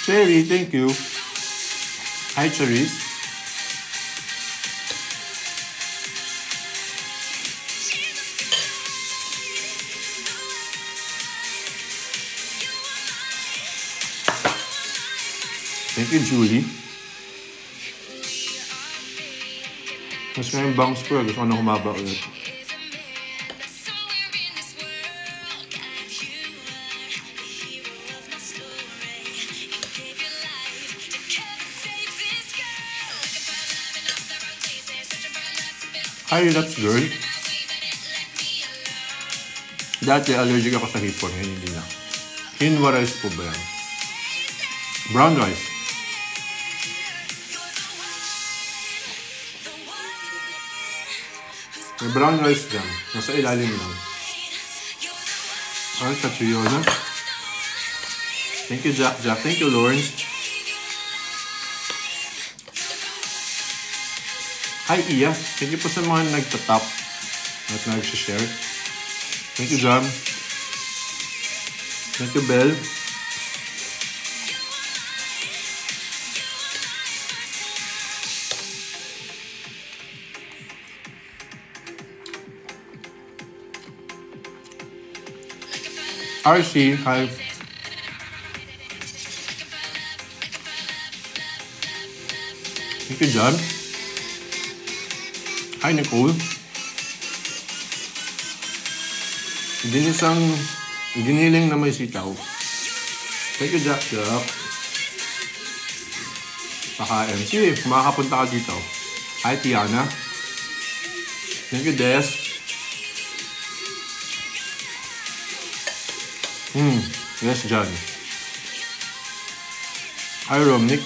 Cherry, thank you. Hi, Cherries. Thank you, Julie. Mas nga yung bangs ko, gusto ko na humaba ulit. Hi, Relax Girl. Dati allergic ako sa hipon, ngayon hindi na. Quinoa rice po ba yan? Brown rice. May brown rice dyan. Nasa ilalim lang. Ay, Catriona. Thank you, Jack. Thank you, Lawrence. Hi, Iya. Thank you po sa mga nagtatap at nag-share. Thank you, Jam. Thank you, Belle. RC, hi. Thank you, John. Hi, Nicole. Giniling na may sitaw. Thank you, Jack. Pakain. Sige, makakapunta ka dito. Hi, Tiana. Thank you, Des. Yes, John. Hi, Romnick.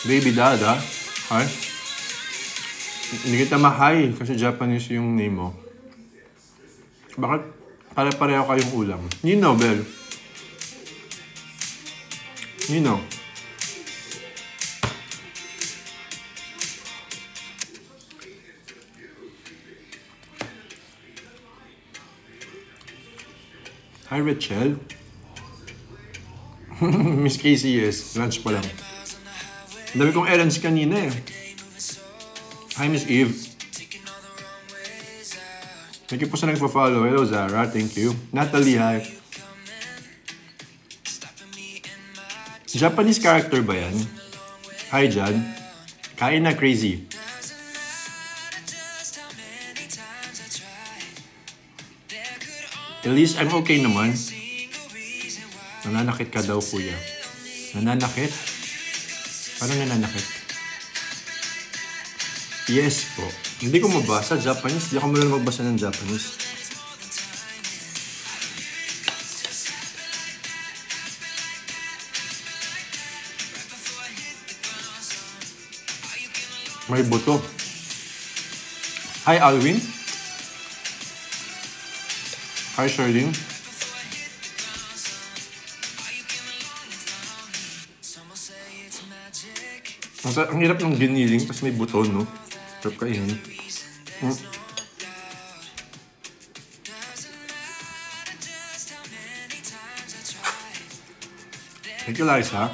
Baby Dada. Hi. Hindi kita ma-hi kasi Japanese yung name mo. Bakit pare-pareho kayong ulam? Nino, Bel. Nino. Hi, Rachel. Miss Casey, yes. Lunch pa lang. Ang dami kong errands kanina eh. Hi, Miss Eve. Thank you po sa nagpa-follow. Hello, Zara. Thank you. Natalie, hi. Japanese character ba yan? Hi, Jan. Kain na, Crazy. Elise, I'm okay naman. Nananakit ka daw, kuya. Nananakit? Parang nananakit. Yes po. Hindi ko mabasa Japanese. Hindi ako marunong magbasa ng Japanese. May buto. Hi, Alwin. Hi, Sherlyn. Ang hirap ng giniling, tapos may buto, no? Sarap kainin. Thank you, Liza.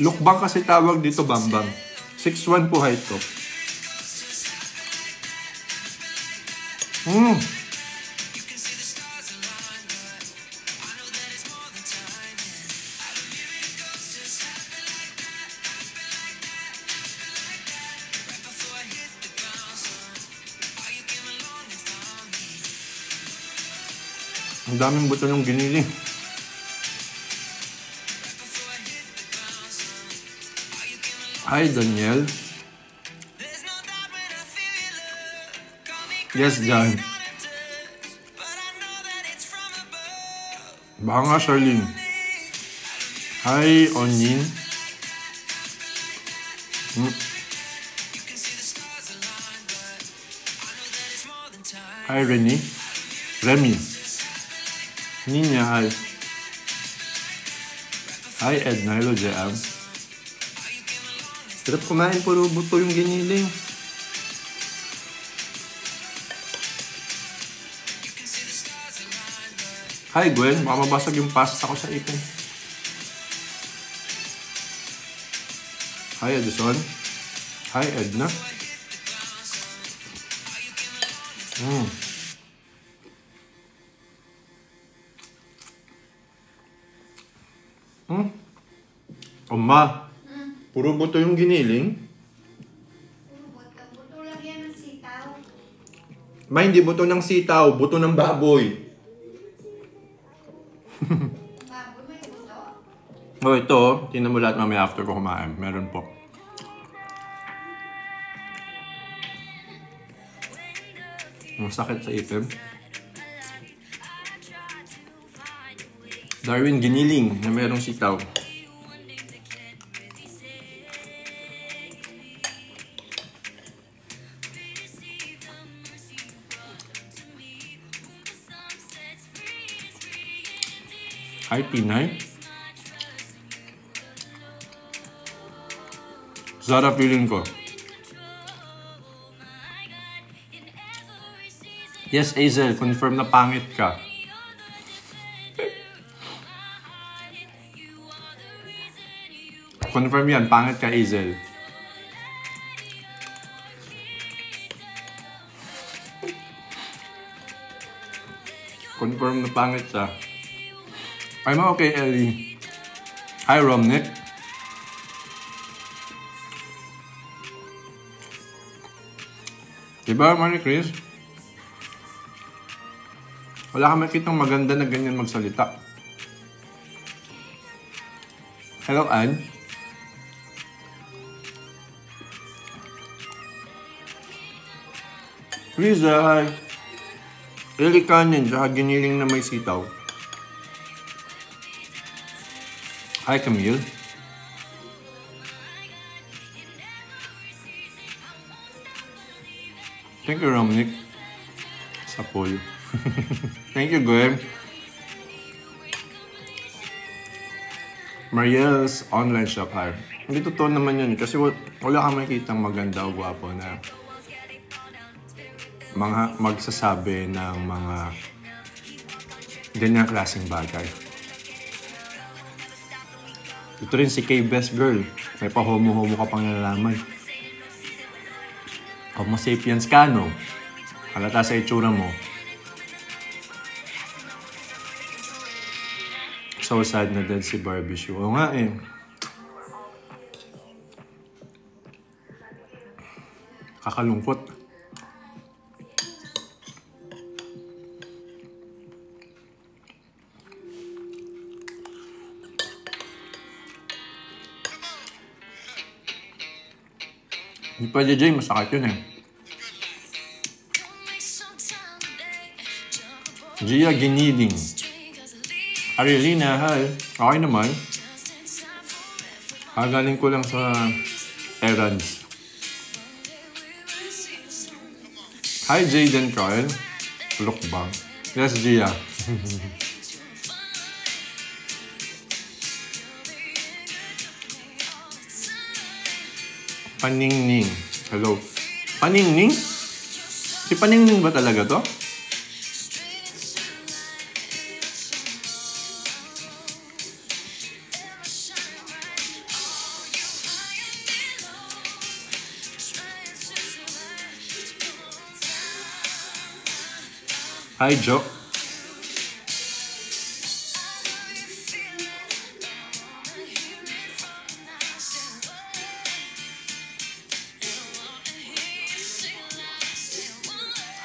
Lukbang kasi tawag dito, Bambang. 6'1" po height ko. Ang daming buto ng giniling. Hi, Daniel. Yes, John. Baka nga, Charlene. Hi, Onin. Hi, Remy. Nina, hi. Hi, Edna. Hello, JM. Sarap kumain, puro buto yung giniling. Hi, Gwen. Baka mabasag yung pasta ko sa ipin. Hi, Edison. Hi, Edna. Oma, puro buto yung giniling? Buto lang yan ng sitaw. Ma, hindi buto ng sitaw, buto ng baboy. Baboy may buto. Oh, ito, tingnan mo lahat mamaya after ko kumain. Meron po. Ang sakit sa itim. Darwin giniling na merong sitaw. Hi, Pinay. Zara feeling ko. Yes, Azel, confirm na pangit ka. Confirm yan, pangit ka, Azel. Confirm na pangit siya. I'm okay, Ellie. Hi, Romnick. Diba, Marie Chris? Wala ka makitang maganda na ganyan magsalita. Hello, Ann. Riza, hi. Eli kanin, tsaka giniling na may sitaw. Hi, Camille. Thank you, Romnick. Sa pool. Thank you, Gwen. Mariel's online shop, hi. Hindi totoo naman yun kasi wala kang makikitang maganda o gwapo na mga magsasabi ng mga ganyang klaseng bagay. Ito rin si K-Best Girl. May pa-homo-homo ka pang nalalaman. Homo sapiens ka, no? Halata sa itsura mo. So sad na dead si Barbie Shoe. Oo nga eh. Kakalungkot. Hindi pa JJ, masakit yun eh. Gia Giniling. Arilina, hi. Okay naman. Galing ko lang sa errands. Hi, Jaden Coyle. Lukbang. Yes, Gia. Paningning. Hello. Paningning? Si Paningning ba talaga to? Hi, Jo.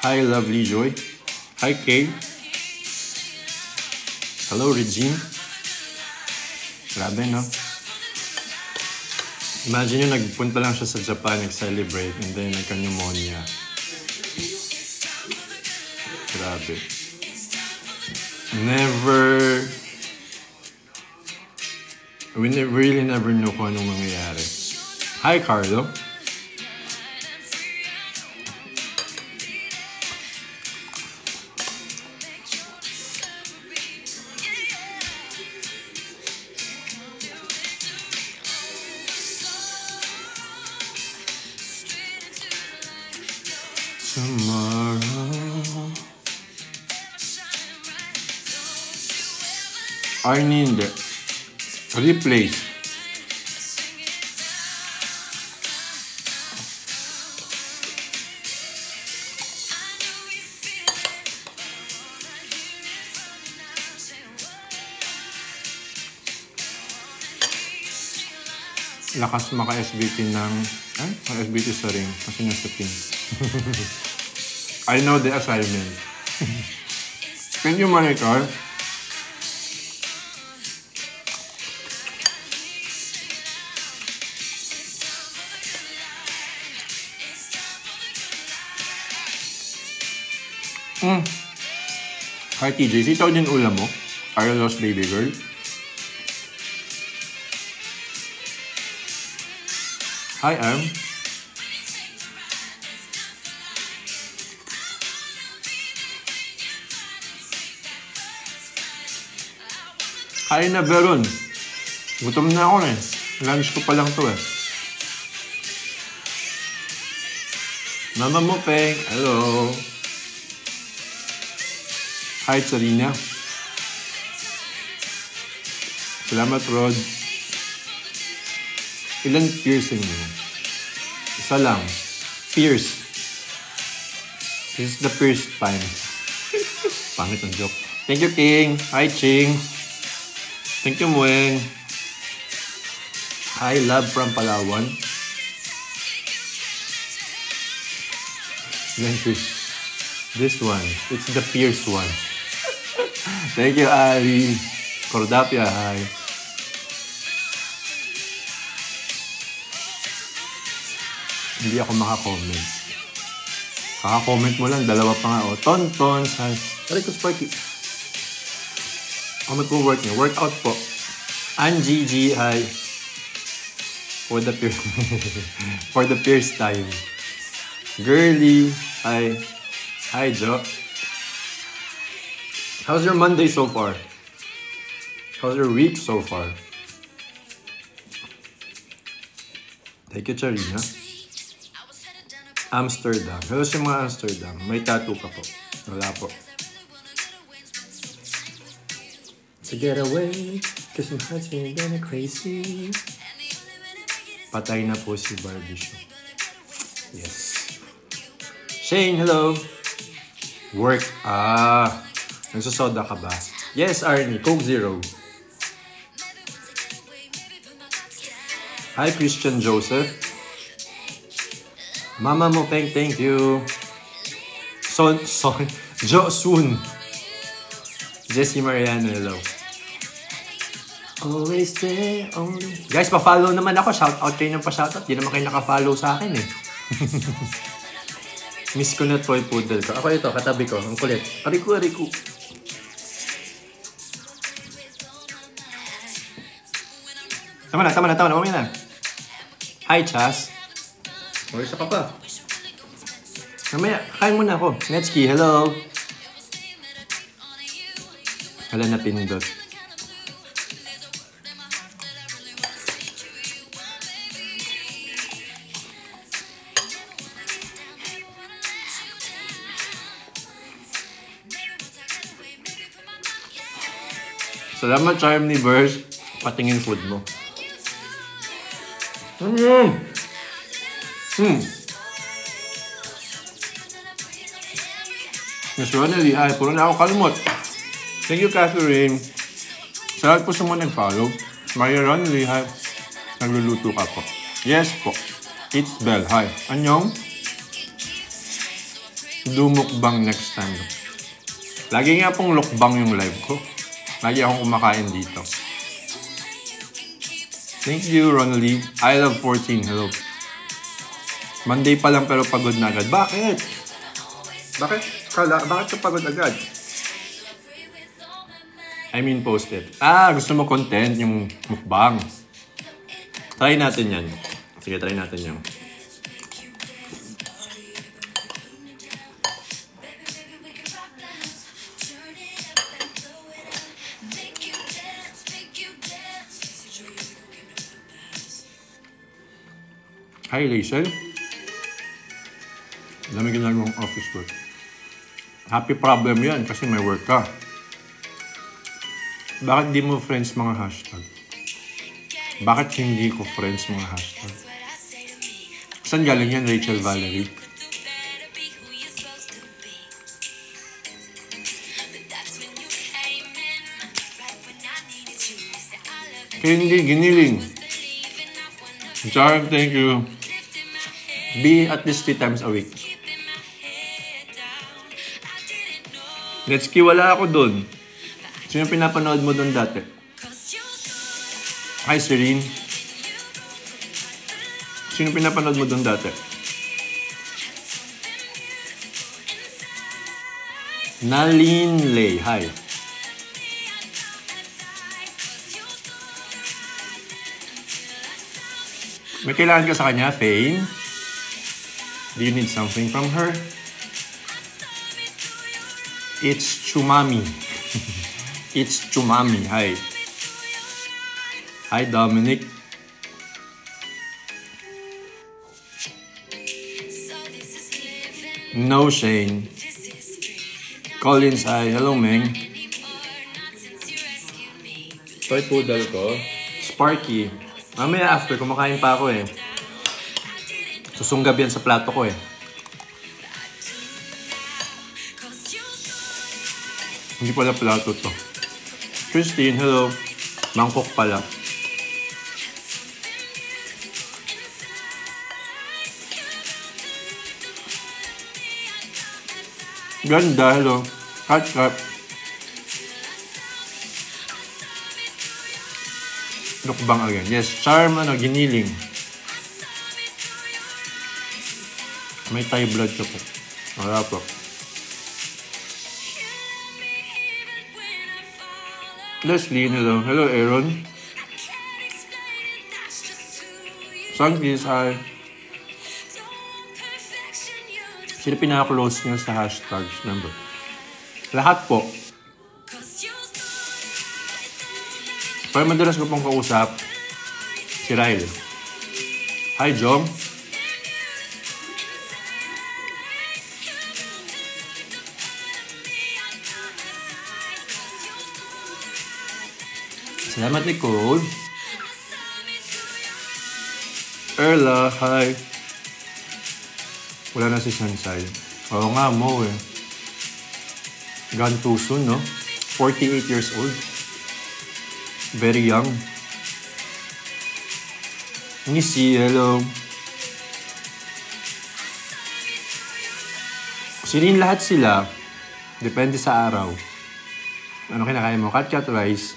Hi, Lovely Joy. Hi, Kay. Hello, Regine. Grabe, no? Imagine yung nagpunta lang siya sa Japan, nag-celebrate, and then nagka-pneumonia. Grabe. We really never know kung anong mangyayari. Hi, Carlo. tomorrow. Arnie, hindi. Replace. Lakas maka-SBT ng... Ay, maka-SBT sa ring. Kasi nasa team. I know the assignment. Can you monitor? Hi TJ, sitaw din ulam mo? Are you lost baby girl? Hi, Am. Hi na, Veron. Gutom na ako eh. Lunch ko pa lang to eh. Mama mo, Peng. Hello. Hi, Sarina. Salamat, Rod. Ilan piercing mo? Isa lang. Pierce. This is the first time. Pangit ang joke. Thank you, King. Hi, Ching. Thank you, Mueng. Hi, Love from Palawan. This one. It's the pierce one. Thank you, Ali. Cordapia, hi. Hindi ako makakomment. Kaka-comment mo lang, dalawa pa nga. O, Tontons, hi. Aray ko, Sparky. Ako mag-work niya. Workout po. Angie G, hi. For the first for the first time. Girly, hi. Hi, Jo. How's your Monday so far? How's your week so far? Thank you, Charina. Amsterdam. Hello sa mga Amsterdam. May tattoo ka po. Wala po. To get away, cause my heart's been getting crazy. Patay na po si Barbie Show. Yes. Shane, hello. Work. Nagsasoda ka ba? Yes, Arnie. Coke Zero. Hi, Christian Joseph. Mama mo, Peng, thank you. Jo Soon. Jessie Mariano, hello. Always there, only. Guys, pa-follow naman ako. Shoutout kayo ng pa-shoutout. Di naman kayo naka-follow sa akin eh. Miss ko na toy poodle ko. Ako ito, katabi ko. Ang kulit. Ariku. Tama na. Mamaya na. Hi, Chas. O, isa ka pa. Mamaya, kain muna ako. Netsky, hello. Hala na pindot. Salamat, Charmniverse. Patingin food mo. Miss Ronelli, hi. Puro na ako kalmot. Thank you, Catherine. Salamat po sa mga nag-follow. Maria Ronelli, hi. Nagluluto ka po. Yes po. It's Bell, hi. Anyong? Dumukbang next time. Lagi nga pong lukbang yung live ko. Lagi akong kumakain dito. Thank you, Ronelli. I love 14, hello. Monday pa lang pero pagod na agad. Bakit? Bakit ka pagod agad? I mean posted. Gusto mo content, yung mukbang. Try natin yan. Sige, try natin yan. Hi, Rachel. Dami ginagawang office work. Happy problem yan kasi may work ka. Bakit di mo friends mga hashtag? Bakit hindi ko friends mga hashtag? Saan galing yan, Rachel Valerie? Hindi, giniling. Char, thank you. Be at least 3 times a week. Let's wala ako dun. Sino pinapanood mo dun dati? Hi, Serene. Sino pinapanood mo dun dati? Nalin Lay, hi. May kailangan ka sa kanya, Faye? Do you need something from her? It's Chumami. It's Chumami. Hi. Hi, Dominic. No, Shane. Collins, hi. Hello, Meng. Toy poodle ko. Sparky. Mamaya after, kumakain pa ako eh. Susunggab yan sa plato ko eh. Hindi pala plato to. Christine, hello. Mangkok pala. Ganda, hello. Cut. Lukbang again. Yes, charm, giniling. May Thai blood ka po. Wala po. Leslie, hello. Hello, Aaron. Sunkiss, hi. Sino pinaka-close niyo sa hashtags number? Lahat po. Pero madalas ko pong kausap, si Ryle. Hi, Jom. Salamat, Nicole. Erla, hi. Wala na si Sansay. Oo nga, mo eh. Gone too soon, no? 48 years old. Very young. Nisi, hello. Sirin lahat sila. Depende sa araw. Ano kinakain mo? Cat rice.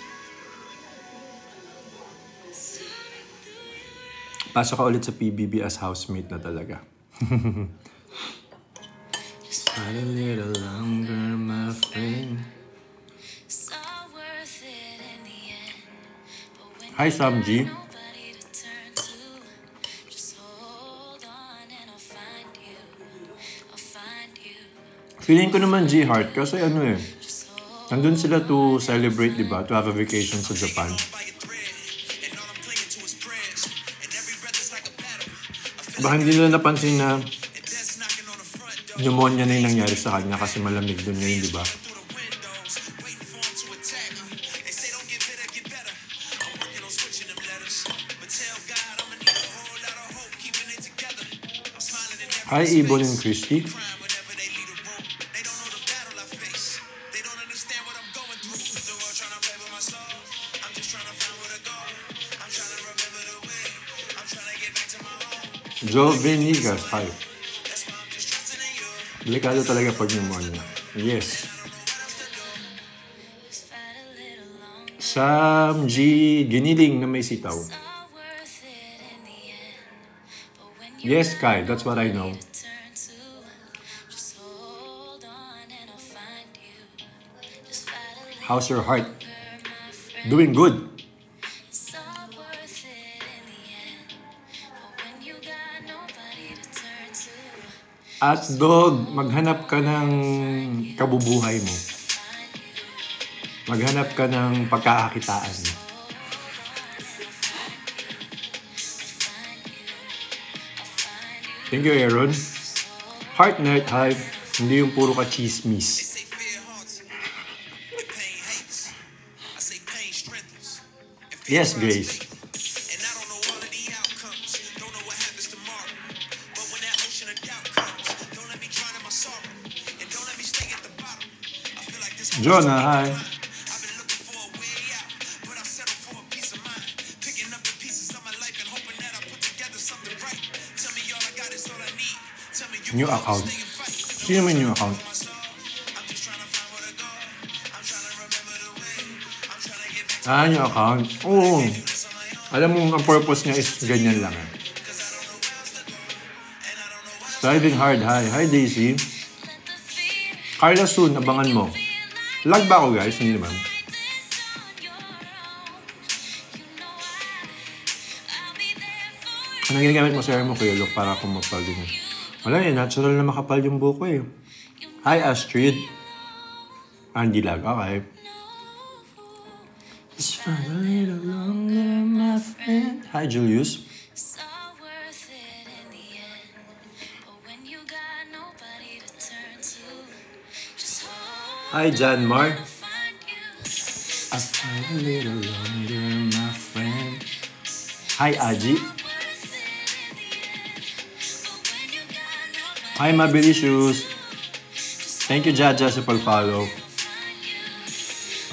Pasok ka ulit sa PBB as housemate na talaga. A little longer, my friend. Hi, Samji. Feeling ko naman G-Heart kasi ano eh. Nandun sila to celebrate, diba? To have a vacation sa Japan. Baka hindi nila napansin na pneumonia na yung nangyari sa kanya kasi malamig dun ngayon, diba? Hi, Ibon and Christy. Joe Venigas, hi. Delikado talaga pag pneumonia. Yes. Sam G. Giniling na may sitaw. Yes, Kai. That's what I know. How's your heart? Doing good. At dog, maghanap ka ng kabubuhay mo. Maghanap ka ng pagkakakitaan mo. Thank you, Aaron. Heartnet, hi. Hindi yung puro ka chismis. Yes, Grace. Jonah, hi. New account. Sino may new account? New account. Oo. Alam mo, ang purpose niya is ganyan lang. Driving hard, hi. Hi, Daisy. Carla soon, abangan mo. Lag ba ako, guys? Hindi naman. Anong ginagamit mo sa hair mo, Kuya Luke, para kumapal din? Wala eh, natural na makapal yung buko eh. Hi, Astrid. Hindi lag, okay. Just for a little longer, my friend. Hi, Julius. Hi, Jan Mar. I find a little longer, my friend. Hi, Aji. Hi, Mabilicious. Thank you, Jaja, sa pag-follow.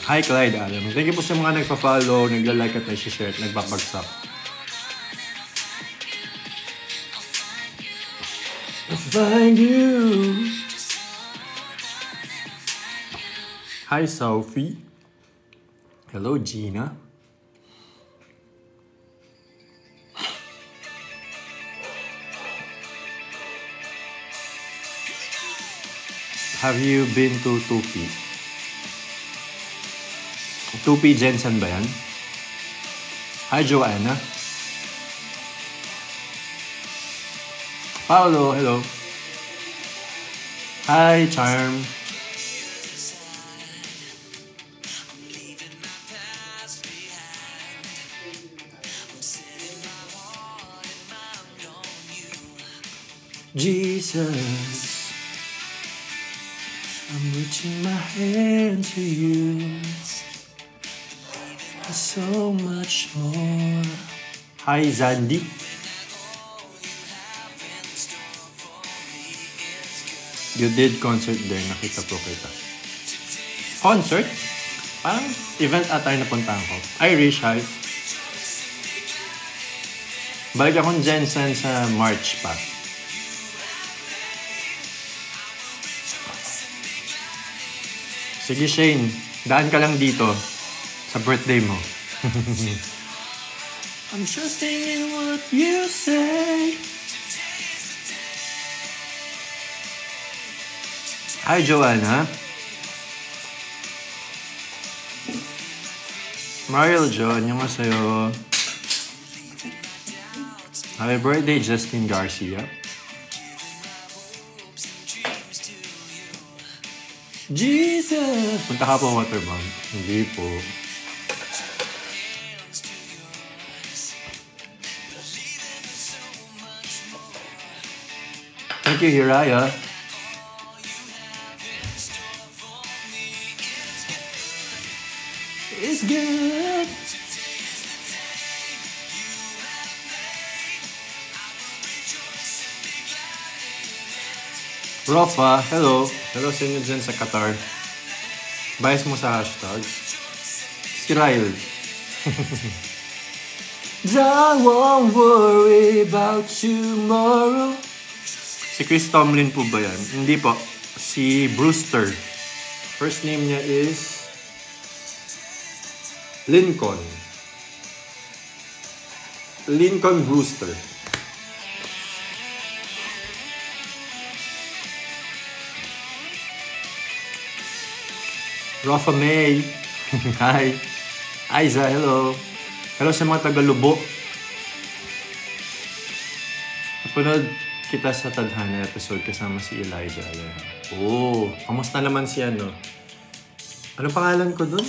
Hi, Clyde Adam. Thank you po sa mga nagpa-follow, nagla-like at nag-share at nagbabagsak. I find you. Hi, Sophie. Hello, Gina. Have you been to Tupi? Tupi Jensen ba yan? Hi, Joanna. Paolo, hello. Hi, Charm. Jesus, I'm reaching my hand to you. There's so much more. Hi, Zandi. You did concert there, nakita po kita. Concert? Parang event ata yung napuntahan ko. Irish, hi. Balik akong Jensen sa March pa. Sige, Shane. Daan ka lang dito sa birthday mo. I'm trusting in what you say. Hi, Joanna. Mariel Jo, annyeonghaseyo. Happy birthday, Justin Garcia. Jesus! Punta ka po, Waterbomb. Hindi po. Thank you, Hiraya. It's good. Rafa, hello. Hello sa inyo dyan sa Qatar. Bias mo sa hashtags. Si Ryle. Don't won't worry about tomorrow. Si Chris Tomlin po ba yan? Hindi po. Si Brewster. First name niya is Lincoln. Lincoln Brewster. Rafa May. Hi. Aiza, hello. Hello sa mga taga-Lubo. Napanood kita sa Tadhana episode kasama si Elijah. Oh, kamusta naman siya, no? Ano pangalan ko dun?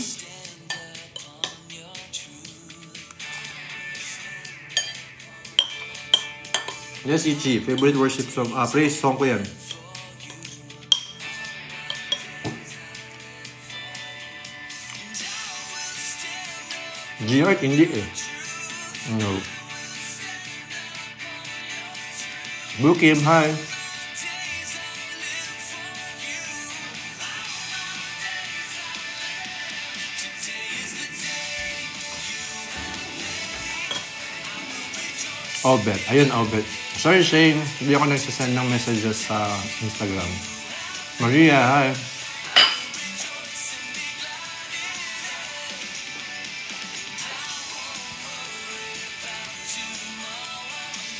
Yes, Ichi. Favorite worship song. Praise song ko yan. G-Art, hindi eh. No. Bukim, hi. Obet. Ayun, Obet. Sorry, Shane. Hindi ako nagsasend ng messages sa Instagram. Maria, hi.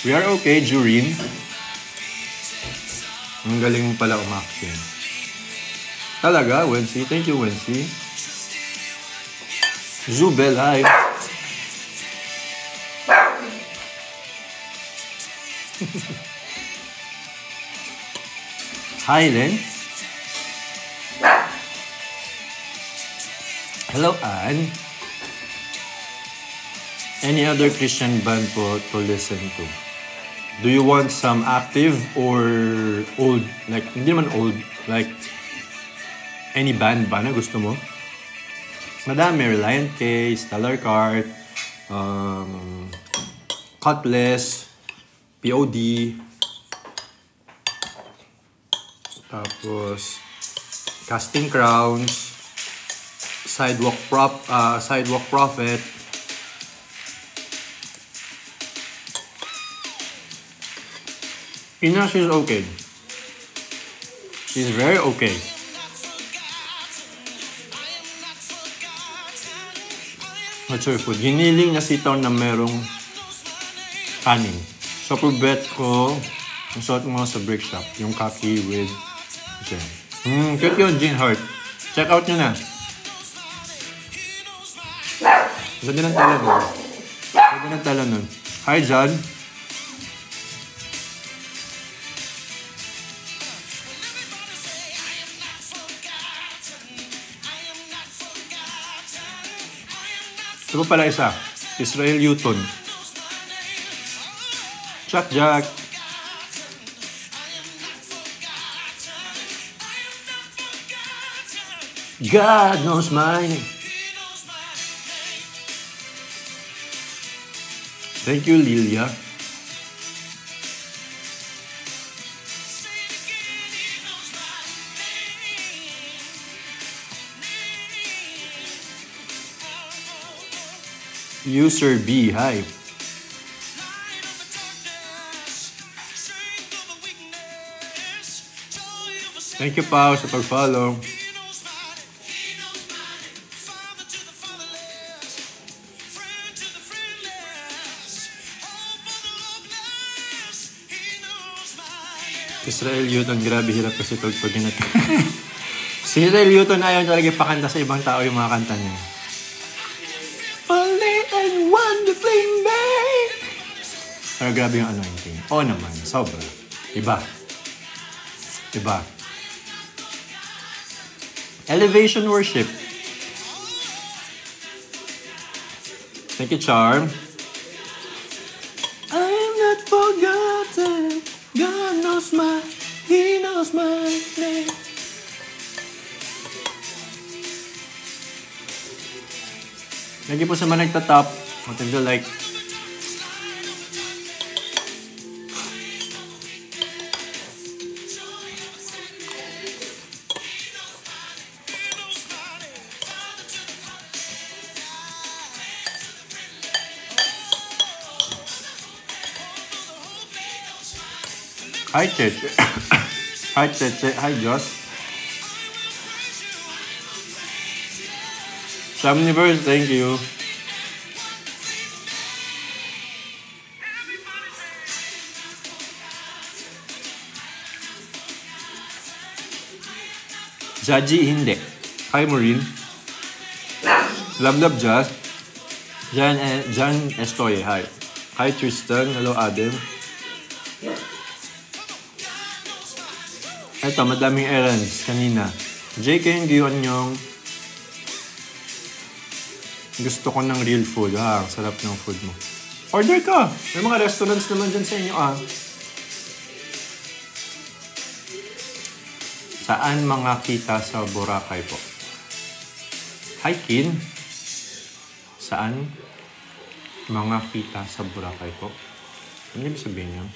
We are okay, Jurin. Ang galing mo pala umaksyon. Talaga, Wency. Thank you, Wency. Zubel, hi. Hi, Len. Hello, Anne. Any other Christian band po to listen to? Do you want some active or old? Like, hindi naman old. Like, any band ba na gusto mo? Madami. Reliant K, Stellar Cart, Cutlass, POD, tapos Casting Crowns, Sidewalk Prophet, Ina, she's okay. She's very okay. What's your food? Giniling na sitaw na merong kanin. So, bet ko, yung suot mo sa brick shop, yung kaki with Jen. Cute yun, Jean Hart. Check out nyo na. Ganda ng tala nun. Ganda ng tala nun. Hi, John. Ito pa pala isa. Israel Newton. Jack. God knows my name. Thank you, Lilia. User B, hi. Thank you, Pao, sa pag-follow. Israel Newton, grabe hirap kasi tugtugin natin. Si Israel Newton ayaw talaga ipakanta sa ibang tao yung mga kanta niya. Wonderfully made. Pero grabe yung anointing. Oo naman, sobra. Iba. Elevation worship. Thank you, Charm. I am not forgotten. God knows He knows my name. Thank you po sa mga nagtatap. What if you like? Hi, Cheche. Hi, Cheche. Hi, Joss. Samniverse, thank you. Jaji, hindi. Hi, Maureen. Love, Jazz. Jan Estoy, hi. Hi, Tristan. Hello, Adam. Ito, madaming errands kanina. JK, hindi yun yung gusto ko ng real food. Ang sarap ng food mo. Order ka! May mga restaurants naman dyan sa inyo, Saan mga kita sa Boracay po? Hi, Kin. Saan? Mga kita sa Boracay po. Ano ibig sabihin niyo?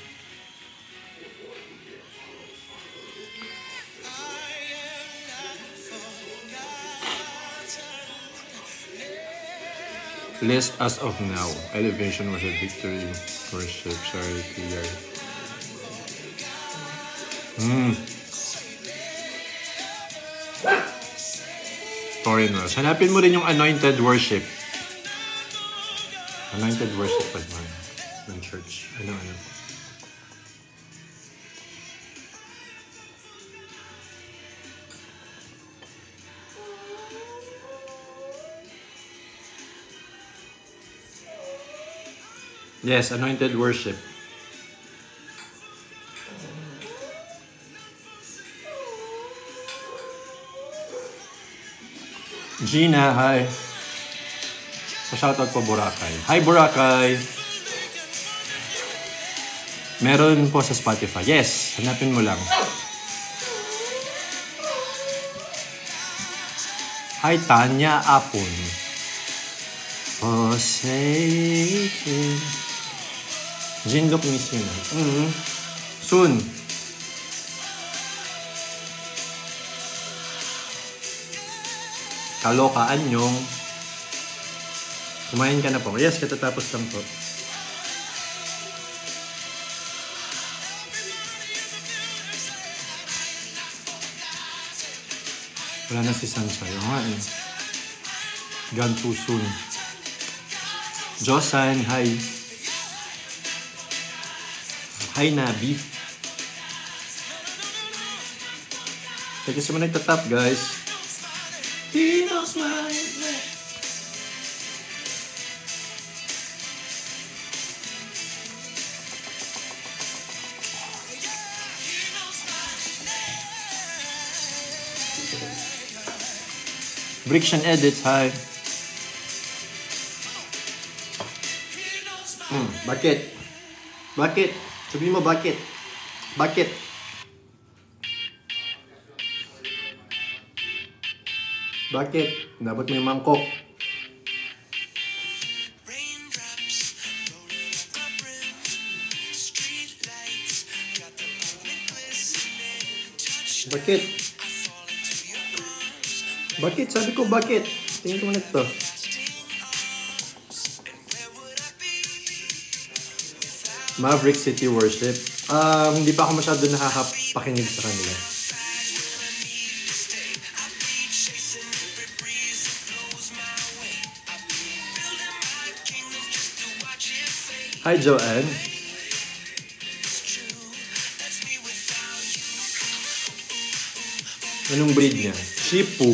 List as of now. Elevation was a victory. Worship, charity, yard. Foreigners. Hanapin mo rin yung anointed worship. Anointed worship pa naman ng church. Ano. Yes, anointed worship. Gina, hi. Shoutout po Boracay. Hi Boracay. Meron po sa Spotify. Yes, hanapin mo lang. Hi Tanya Apon. Forsaken. Jinlock miss yun. Soon. Kalokaan yung kumain ka na po. Yes, katatapos lang po. Wala na si Sansa. Yung nga eh. Gone too soon. Josan, hi. Hi, Nabi. Thank you sa mga nagtatap, guys. He knows my name. Briction Edits, hi. Bakit? Bakit? Sabihin mo bakit? Bakit? Bakit? Dapat may mangkok. Bakit? Bakit? Sabi ko bakit? Tingin ko muna ito. Maverick City Worship. Hindi pa ako masyado nakakapakinig sa kanila. Hi, Joanne. Anong breed niya? Shih Tzu.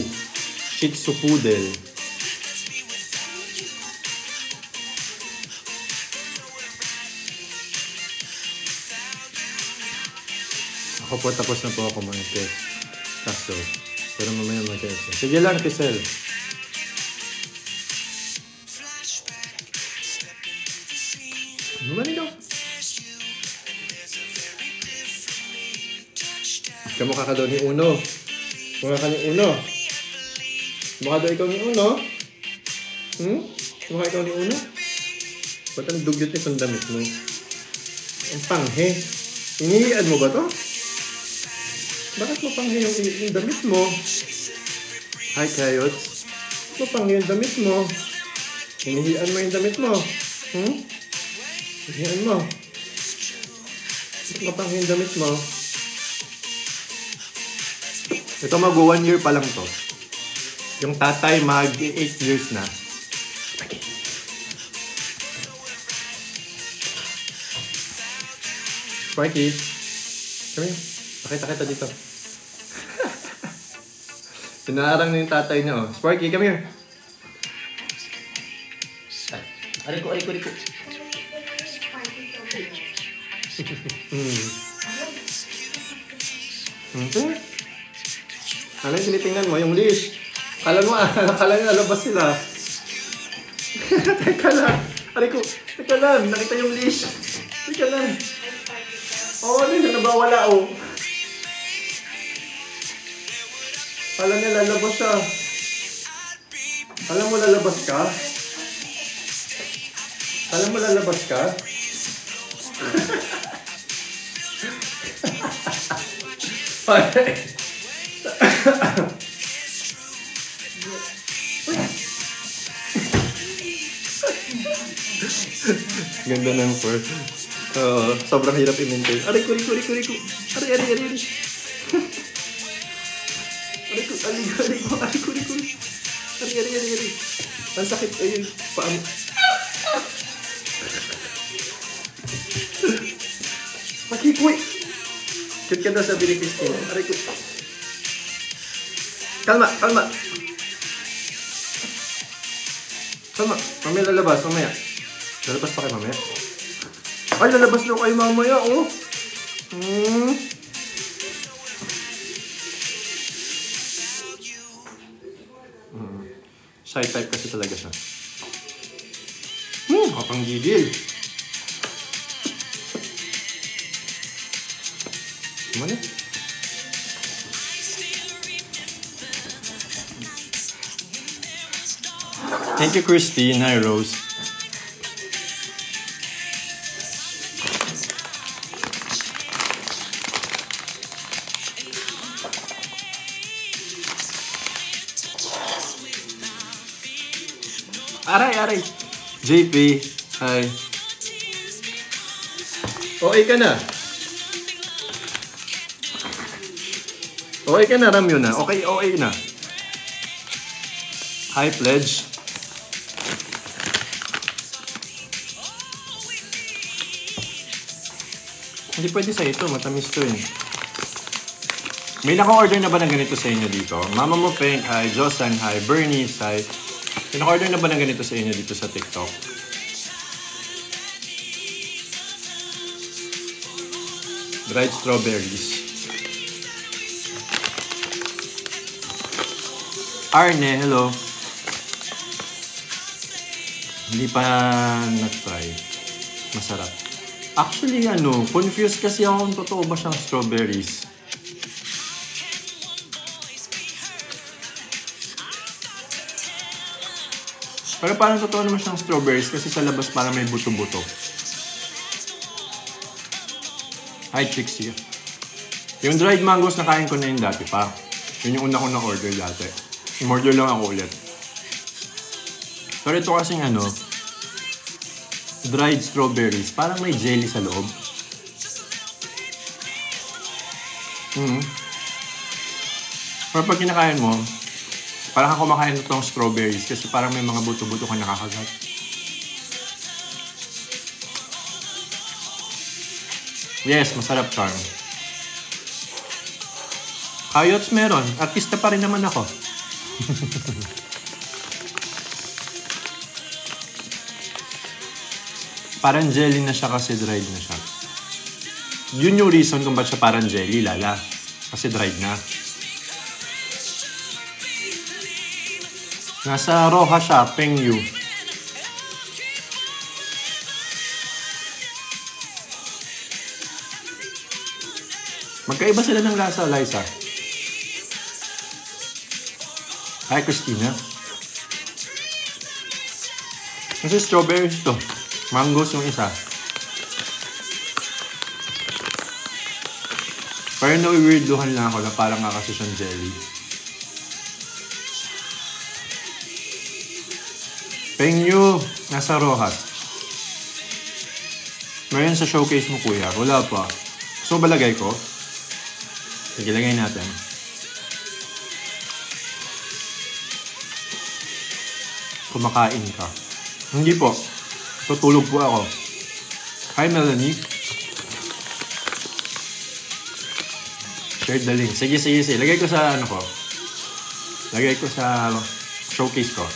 Shih Tzu Poodle. Ako po, tapos na po ako mga test. Kaso, pero mamaya mag-test. Sige lang, Kisel. Bumalik daw. Kamukha ka daw ni Uno. Kamukha ka ni Uno. Mukha daw ikaw ni Uno. Mukha ikaw ni Uno. Ba't ang dugyot nitong damit mo? Ang panghe. Inihian mo ba to? Bakit mo panghe yung damit mo? Hi, Kayots. Bakit mo panghe yung damit mo? Inihian mo yung damit mo? Inihian mo. Bakit mo panghe yung damit mo? Ito mag-1 year pa lang to. Yung tatay mag-8 years na. Sparky. Come here. Pakita kita dito. Pinaarang na yung tatay niya, oh. Sparky, come here. Ariko. Ano yung tinitingnan mo? Yung leash. Akala nyo alabas sila. Teka lang. Ariko, teka lang. Nakita yung leash. Teka lang. Oo, ano yung nabawala, oh. Akala niya lalabas siya. Alam mo lalabas ka? Alam mo lalabas ka? Ganda ng fur. Sobrang hirap i-maintain. Aray ko. Aray. Aray ko. Aray. Ang sakit. Ayun. Paam. Makikoy. Cute ka daw sabi ni Christine. Aray ko. Kalma. Mamaya lalabas. Lalabas pa kayo mamaya. Ay, lalabas daw kayo mamaya, oh. Shy type kasi talaga siya. Kapang gigil. Mana? Thank you, Christine. Hi, Rose. Aray. JP. Hi. Okay ka na. Okay ka na, Ramyo na. Okay na. Hi, Pledge. Hindi pwede sa ito. Matamis to eh. May naka-order na ba ng ganito sa inyo dito? Mama mo Peng, hi. Josan, hi. Bernice, hi. May naka-order na ba ng ganito sa inyo dito sa TikTok? Dried strawberries. Arne, hello. Hindi pa na-try. Masarap. Actually, confused kasi ako kung totoo ba siyang strawberries. Pero parang totoo naman siyang strawberries kasi sa labas parang may buto-buto. Hi, Trixie. Yung dried mangoes nakain ko na yun dati pa. Yun yung una ko na-order dati. I-order lang ako ulit. Pero ito kasing dried strawberries. Parang may jelly sa loob. Pero pag kinakain mo, parang kang kumakain itong strawberries kasi parang may mga buto-buto ka nakakagat. Yes, masarap, Charm. Kayots meron. Artista pa rin naman ako. Parang jelly na siya kasi dried na siya. Yun yung reason kung ba't siya parang jelly, Lala. Kasi dried na. Nasa Roja siya, Pengyu. Magkaiba sila ng lasa, Liza. Hi, Christina. Kasi strawberries to. Mangoes yung isa. Pero na-weirduhan lang ako na parang nga kasi siyang jelly. Pengyu, nasa Rojas. Meron sa showcase mo, kuya. Wala pa. Gusto mo ba lagay ko? Sige, lagay natin. Kumakain ka. Hindi po. Tutulog po ako. Hi, Melanie. Share the link. Sige. Lagay ko sa ko. Lagay ko sa showcase ko.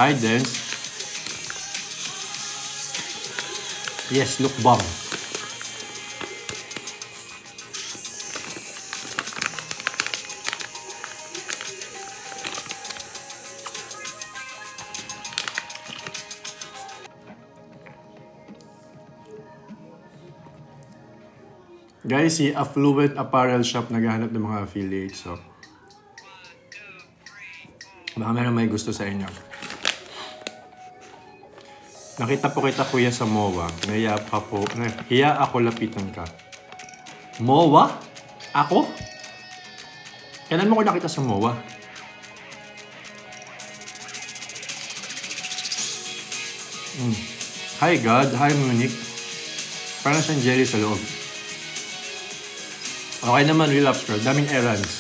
Hi, Dance. Yes, look bomb. Guys, si Affluent Apparel Shop naghahanap ng mga affiliates. So, baka meron may gusto sa inyo. Nakita po kita kuya sa MOA. Hiya ako lapitan ka. MOA? Ako? Kailan mo ko nakita sa MOA? Hi God, hi Monique. Parang siyang jelly sa loob. Okay naman, relapse girl. Daming errands.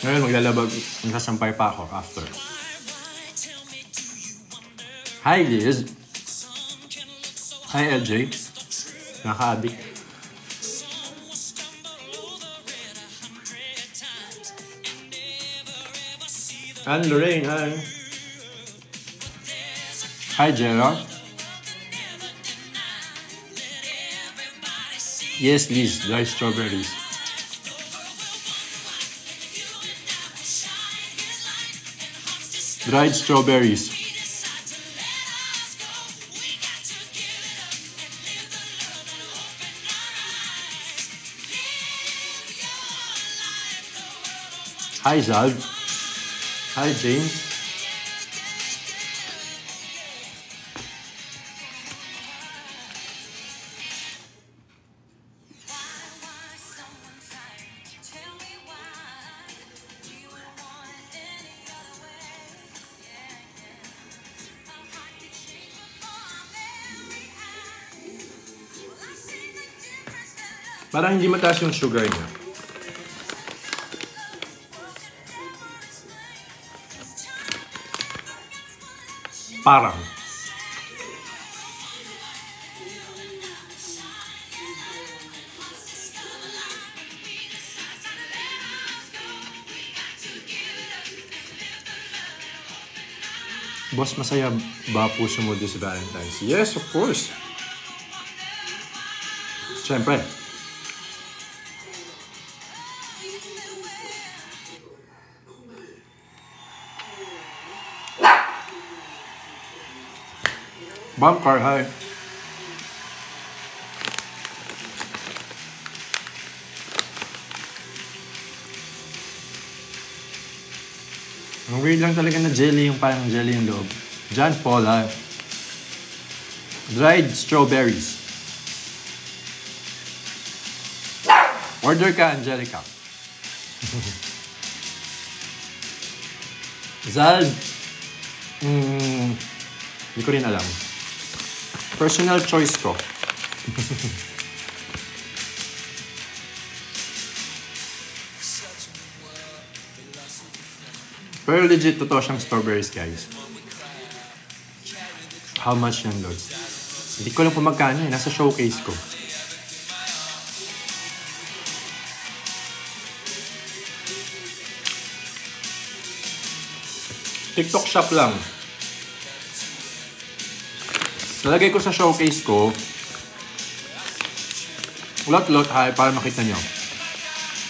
Ngayon maglalabag, nagsasampay pa ako after. Hi Liz. Hi LJ. Naka-addict. And Lorraine, hi. Hi Gerald. Yes Liz, dry strawberries. Dried strawberries. Hi Zal. Hi James. Parang hindi mataas yung sugar niya. Parang. Boss, masaya ba puso mo this Valentine's? Yes, of course. Siyempre. Bomb car, hi. Ang weird lang talaga na jelly, yung parang jelly yung loob. John Paul, hi. Dried strawberries. Order ka, Angelica. Zal, hindi ko rin alam. Personal choice ko. Pero legit, totoo siyang strawberries, guys. How much yan, Lord? Hindi ko lang kung magkano eh. Nasa showcase ko. TikTok shop lang. Nalagay ko sa showcase ko. Lot-lot, hi, para makita nyo.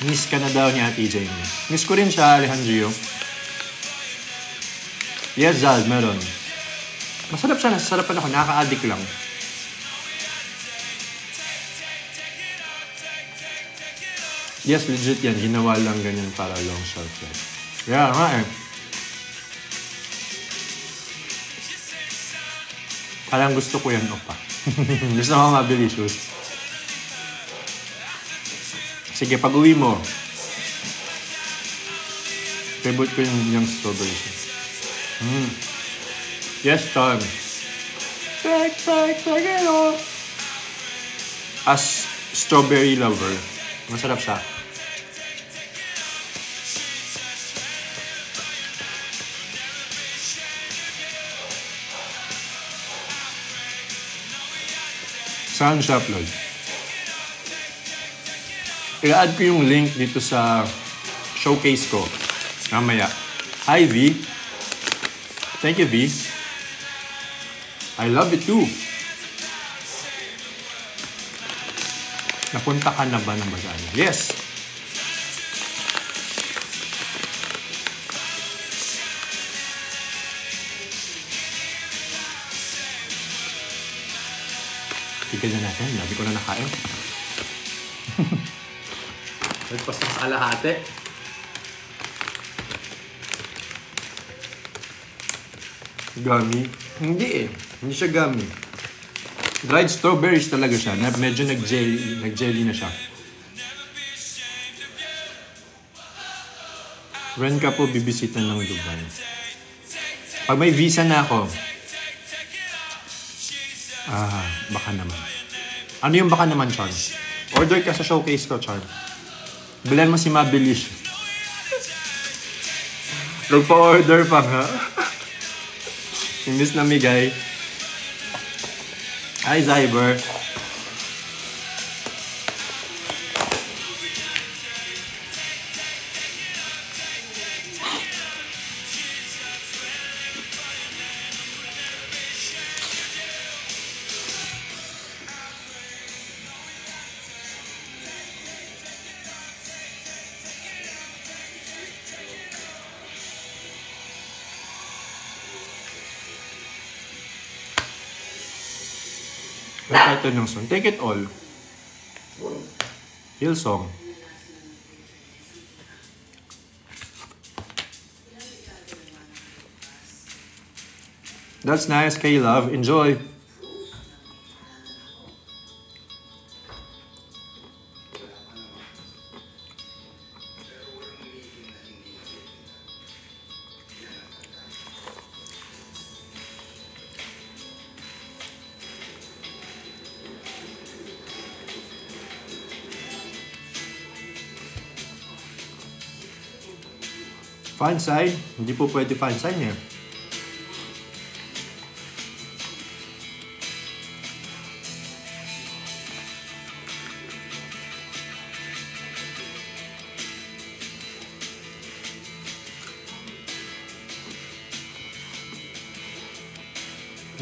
Miss ka na daw ni Ate Jane. Miss ko rin siya, Alejandro. Yes, Zal, meron. Masarap siya, nasasarapan ako. Nakaka-addict lang. Yes, legit yan. Ginawa lang ganyan para long shelf life. Yeah, nga eh. Parang gusto ko yan, opa. Gusto ko mabilis. Sige, pag uwi mo. Favorite ko yung strawberry. Yes, time. Take it all. As strawberry lover, masarap siya. Saan siya upload? I-add ko yung link dito sa showcase ko. Mamaya. Hi, V. Thank you, V. I love it too. Napunta ka na ba ng bazaar? Yes! Tignan na natin. Labi ko na nakain. Nagpas na sa kalahati. Gummy? Hindi eh. Hindi siya gummy. Dried strawberries talaga siya. Medyo nag-jelly na siya. When ka po bibisita ng Dubai? Pag may visa na ako, baka naman. Ano yung baka naman, Charm? Order ka sa showcase ko, Charm. Bilan mo si Mabilis. Nagpa-order pa nga. Imbis na migay. Hi, Zyber. The title ng song. Take It All. Hillsong. That's nice, K-Love. Enjoy. Fan sign? Hindi po pwede fan sign eh.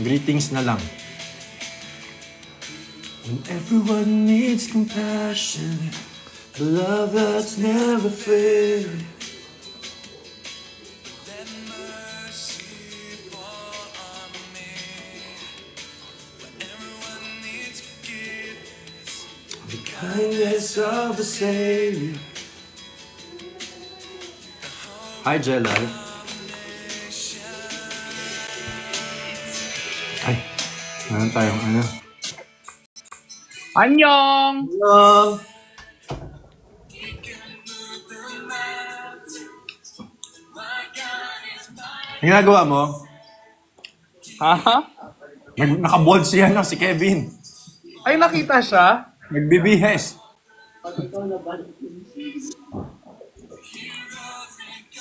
Greetings na lang. When everyone needs compassion, a love that's never failing. The kindness of the Savior. Hi, Jelay. Ay, meron tayong ano. Annyeong! Hello! Ang ginagawa mo? Ha? Nakabold siya no, si Kevin. Ay, nakita siya? Nagbibihes.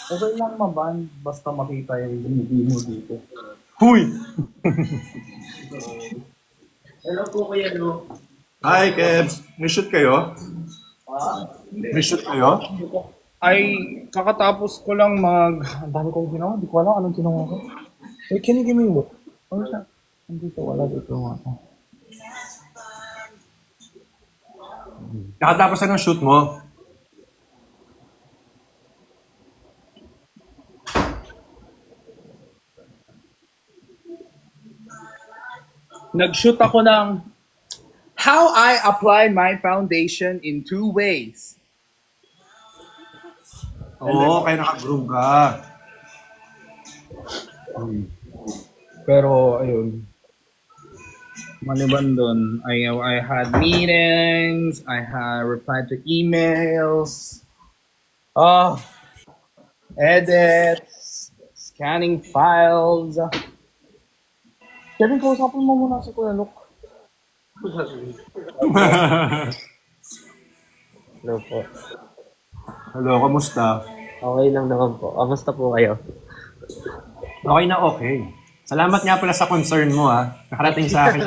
Okay lang maban, basta makita yung binibili mo dito. Huy! Hello po kuya Lu. Hi, Kebs. May shoot kayo? May shoot kayo? Ay, kakatapos ko lang ang dami kong ginawa, di ko alam anong ginawa ko. Wait, can you give me a look? Ano siya? Andito, wala dito nga. Nakatapos na ng shoot mo. Nag-shoot ako ng How I Apply My Foundation in 2 Ways. Oo, kaya naka-groom ka. Pero, ayun. Maliban dun, I had meetings, I had replied to emails, edits, scanning files. Kevin, kausapin mo muna si Kuya Luke. Hello po. Hello, kamusta? Okay lang naman po. Kamusta po kayo? Okay na okay. Salamat nga pala sa concern mo ha. Nakarating sa akin.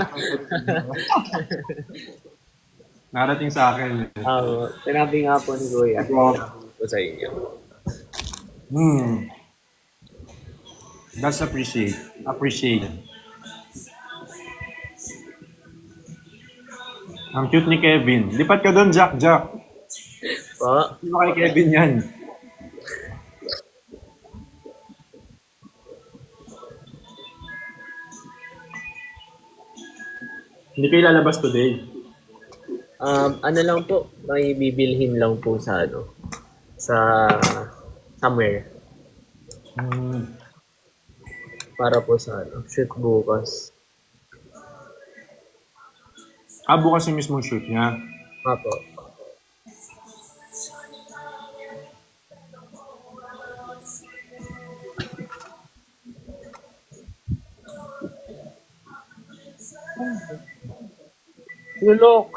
Nakarating sa akin. Sinabi nga po ni Kuya. Po sa inyo. That's appreciated. Ang cute ni Kevin. Lipat ka doon, Jack. Po? Hindi mo kay Kevin yan. Hindi kayo lalabas today. Ano lang po, may bibilhin lang po sa sa somewhere para po sa shoot bukas. Bukas yung mismong shoot niya. Apo. Tulok!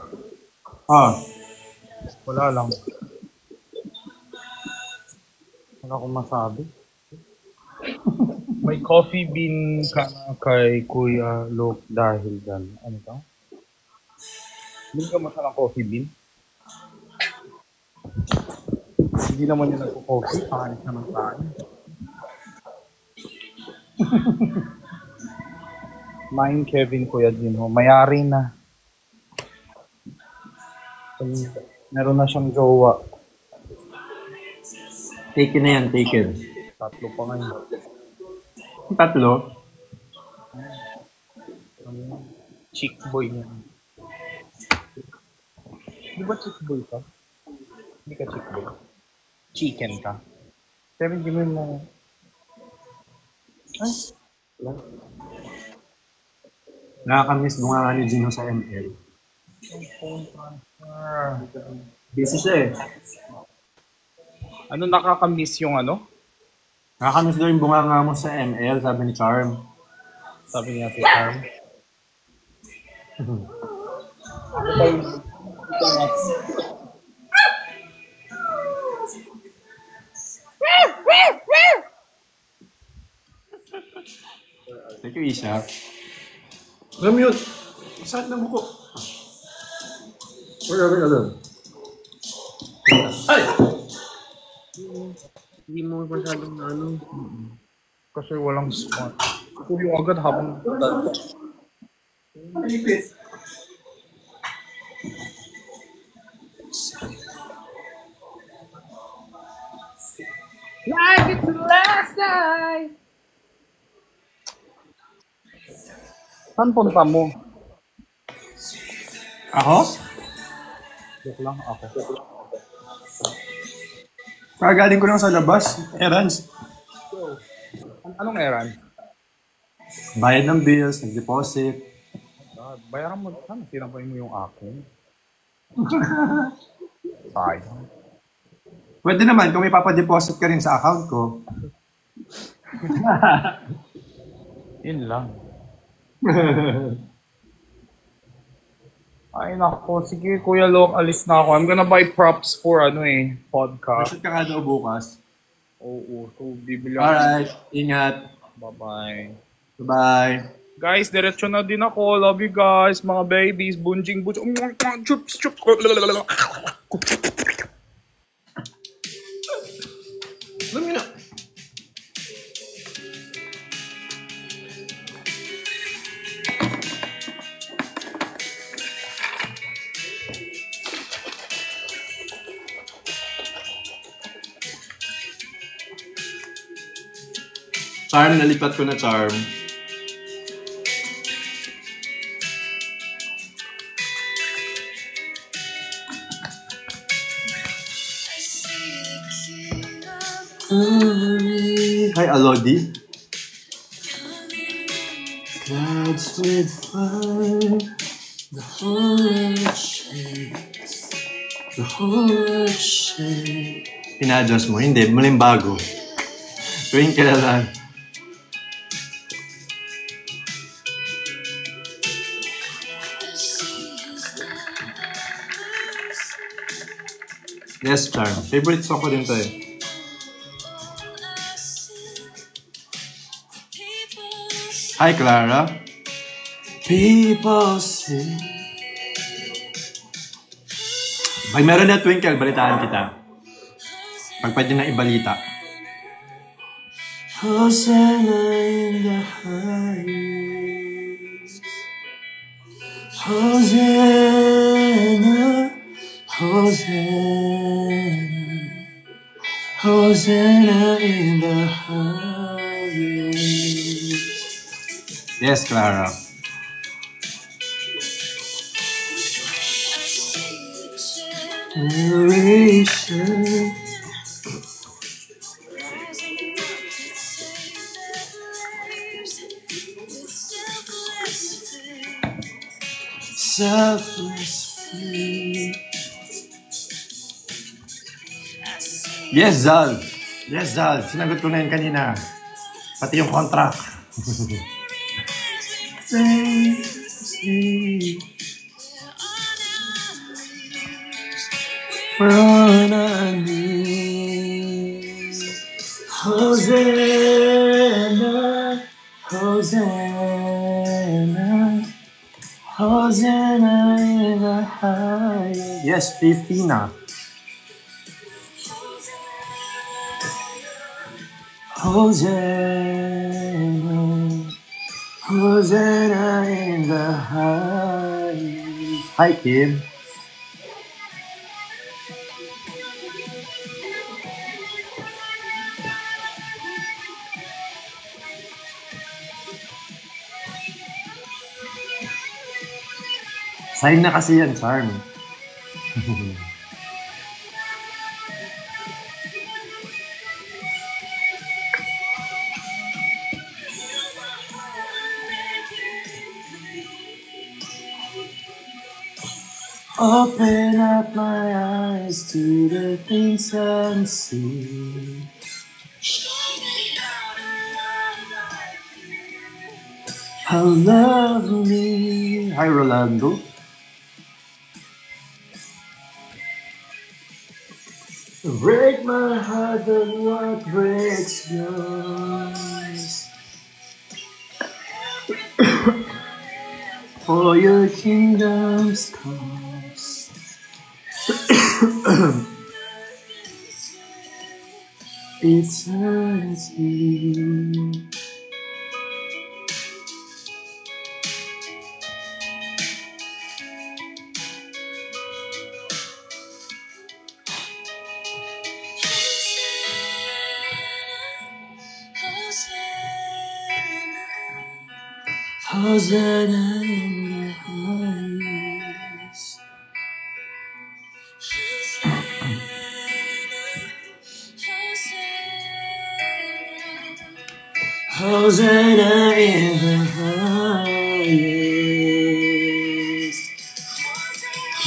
Wala lang. Wala akong masabi. May coffee bean ka na kay Kuya Lok dahil dyan. Ano to? Hindi ka masarang coffee bean? Hindi naman yung nagko-coffee. Pakalit naman sa akin. Mine Kevin Kuya Jinho. Mayari na. Meron na siyang jowa. Taken na yan, taken. 3 pa ngayon. 3? Chick boy niya. Di ba chick boy ka? Hindi ka chick boy. Chicken ka. Pero hindi mo Ay, wala. Nakakamiss mo nga ni Gino sa ML. Busy siya eh. Ano nakakamiss yung ano? Nakakamiss daw yung bunganga mo sa ML, sabi ni Charm. Sabi niya si Charm. Thank you, Isha. Ramute! Saan na mo ko? Wala. Ay! Hindi mo masyadong Kasi walang smart. Ako yung agad habang like it's the last night. Saan punta mo? Ako? Joke lang ako. Kagaling ko lang sa labas. Errands. Anong errand? Bayad ng bills, nag-deposit. God, bayaran mo. Sana sinampay mo yung akin. Sayang. Pwede naman kung may papadeposit ka rin sa account ko. Yun lang. Ay nako, sige Kuya Lok, alis na ako. I'm gonna buy props for podcast. Shoot ka nga daw bukas. Oo, so bibili ako. Alright, ingat. Bye-bye. Bye-bye. Guys, diretso na din ako. Love you guys, mga babies. Bunjing. Chups. Alam mo na. Charm, nalipat ko na Charm. Hi, Alodi. Clouds with fire, the whole earth shakes, the whole earth shakes. Pina-adjust mo? Hindi, maling bago. Twinkle na lang. Yes, Charm. Favorite song ko din to eh. Hi, Clara. People say. Pag meron na Twinkle, balitaan kita. Pag pwede na ibalita. Hosanna in the highest. Hosanna. Hosanna. Hosanna in the highest. Yes, Clara. Generation. Selflessly. Yes, Zal. Yes, Zal. Sinagot ko na yun kanina. Pati yung contract. Selflessly. We're on our knees. Hosanna, Hosanna, Hosanna in the highest. Yes, 50 na. Hosanna, Hosanna in the highest. Hi, Kim. Sign na kasi yan, Charm. Open up my eyes to the things unseen. How lovely. Hi, Rolando. Break my heart, but what breaks yours? For your kingdom's cost. Eternity. Hosanna in the highest. Hosanna in the highest.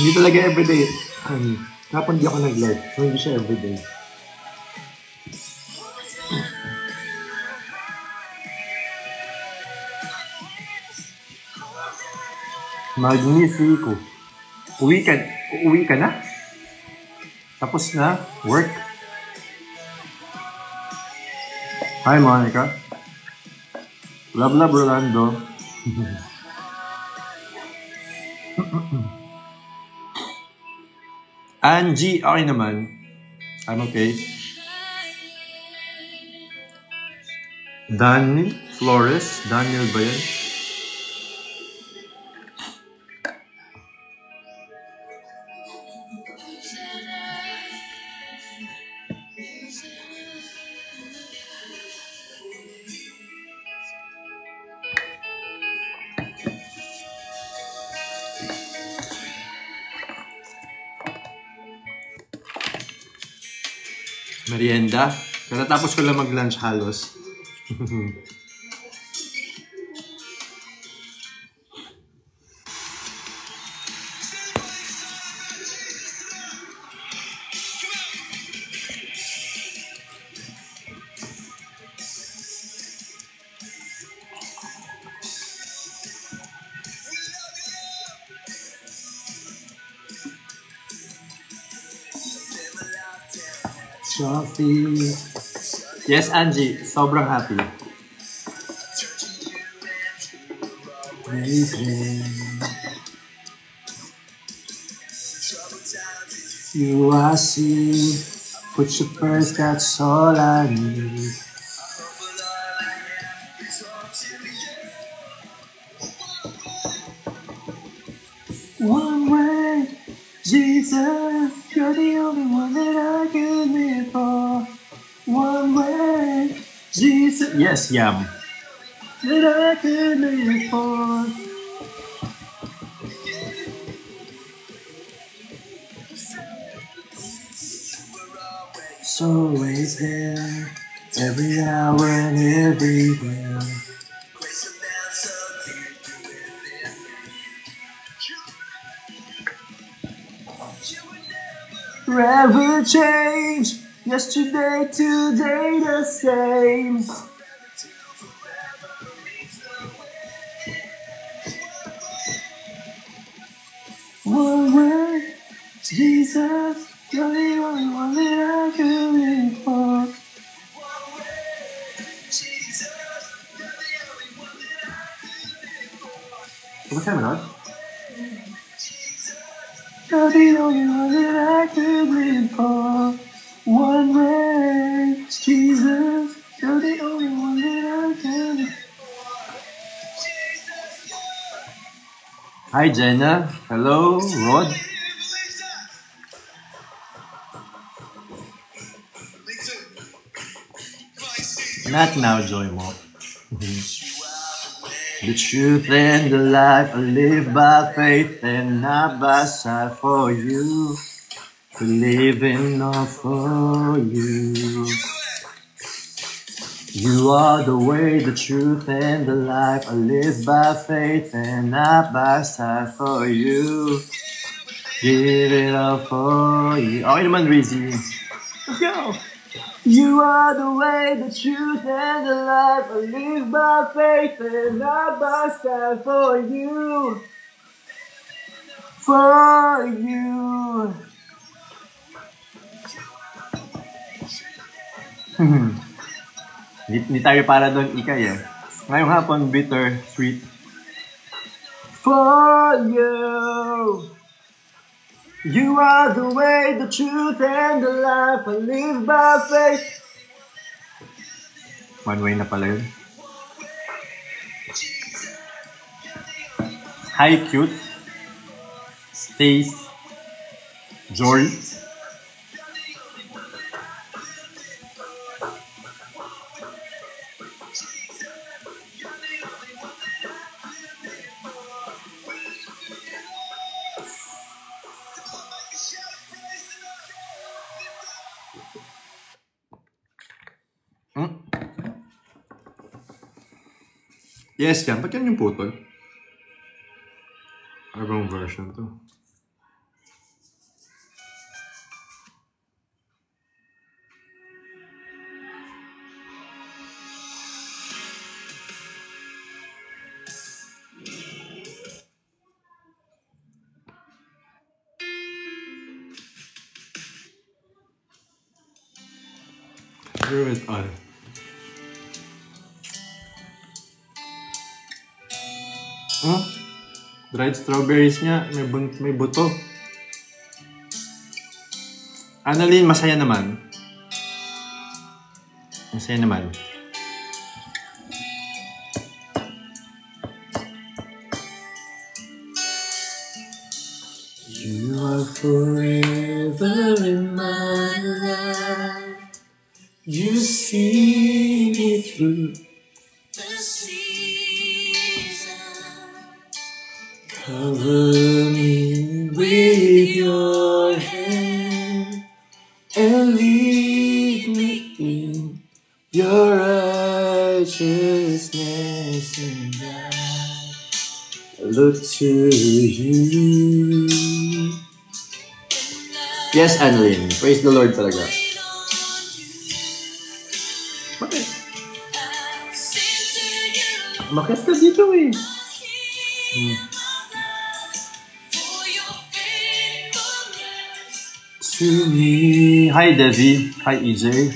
Hindi talaga everyday. Kapag di ako nag-live, so hindi siya everyday. Magnifico. Uwi ka na? Tapos na? Work? Hi, Monica. Love, Rolando. Angie, okay naman. I'm okay. Daniel Flores. Daniel ba yan? Merienda. Katatapos ko lang mag-lunch halos. Trophy. Yes, Angie. Sobrang happy. Amazing. You I see. Put you first, that's all I need. One way, Jesus, you're the only one that I could live for. One way, Jesus, yes, Yam, that I could live for. It's always there, every hour and everywhere. Never change, yesterday, today the same. One word, Jesus, you're the only one that I could live for. What's that about? You're the only one that I could live for. One word, Jesus, you're the only one that I could live for. Hi Jenna, hello Rod. Not now, Joy Mo. The truth and the life, I live by faith and not by sight for you. To live in all for you. You are the way, the truth and the life. I live by faith and not by sight for you. Give it all for you. Okay naman, Rizzy. Let's go! You are the way, the truth, and the life. I live by faith and not by sight for you. For you. Hindi tayo para doon, Ikay eh. Ngayong hapon, bitter, sweet. For you. You are the way, the truth, and the life. I live by faith. One way na pala yun. Hi, cute. Stace. Jory. Yes, yan. Ba't yan yung putol? Ibang version to. Where is I? Dried strawberries niya, may buto. Annalyn, masaya naman. Masaya naman. You are forever in my life. You see me through the season. Cover me with your hand and lead me in your righteousness, and I look to you. Yes, Annalyn. Praise the Lord talaga. Bakit? Bakit ka dito eh? To me. Hi, Devi. Hi, EJ.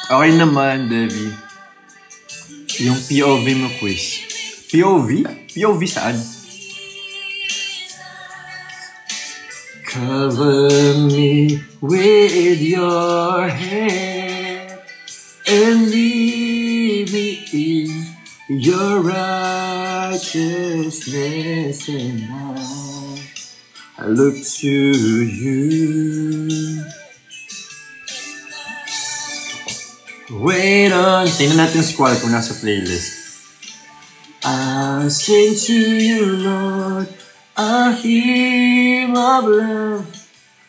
Okay naman, Devi. Yung POV mo quiz. POV? POV saan? Cover me with your hand and lead me in your righteousness, righteousness, and I look to you. Wait on. Tingnan natin yung squad kung nasa playlist. I sing to you, Lord, a hymn of love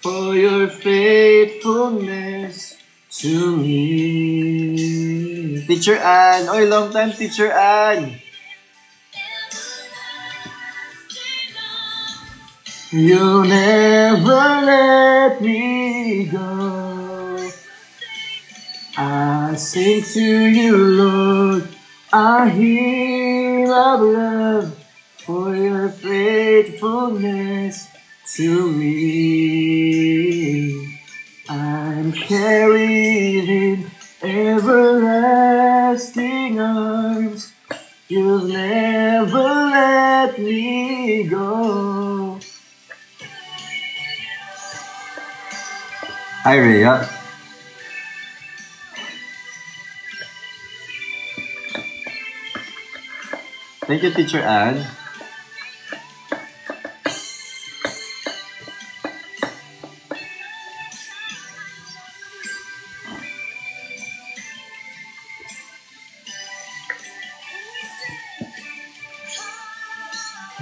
for your faithfulness to me. Teacher Ann. Oy, long time, Teacher Ann. You never let me go. I sing to you, Lord, a hymn of love for your faithfulness to me. I'm carried in everlasting arms. You'll never let me go. Hi, Rhea. Thank you, Teacher Ann.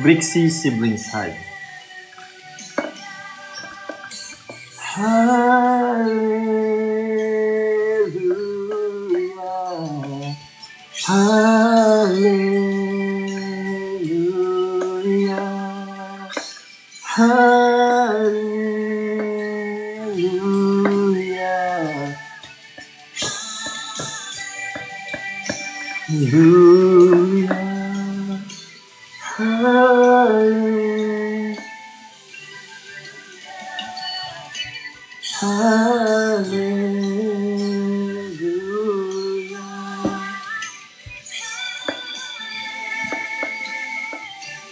Brixie siblings, hi. Hallelujah. Hallelujah. Hallelujah. Hallelujah. Hallelujah.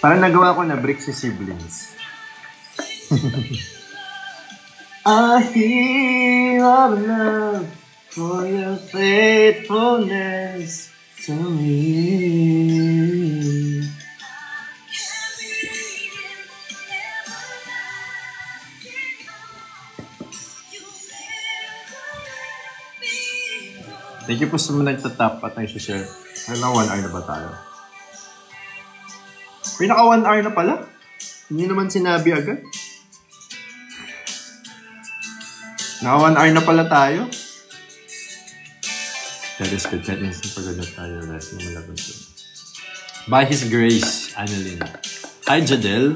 Parang nagawa ko na Brixie siblings. A hymn of love for your faithfulness to me. Thank you po sa mga nagtatap at nag-share. Ano, 1 hour na ba tayo? Uy, naka 1 hour na pala. Hindi naman sinabi agad. Naka 1 hour na pala tayo. That is good. That means napagod na tayo. By His grace, Annalyn. Hi, Jadel.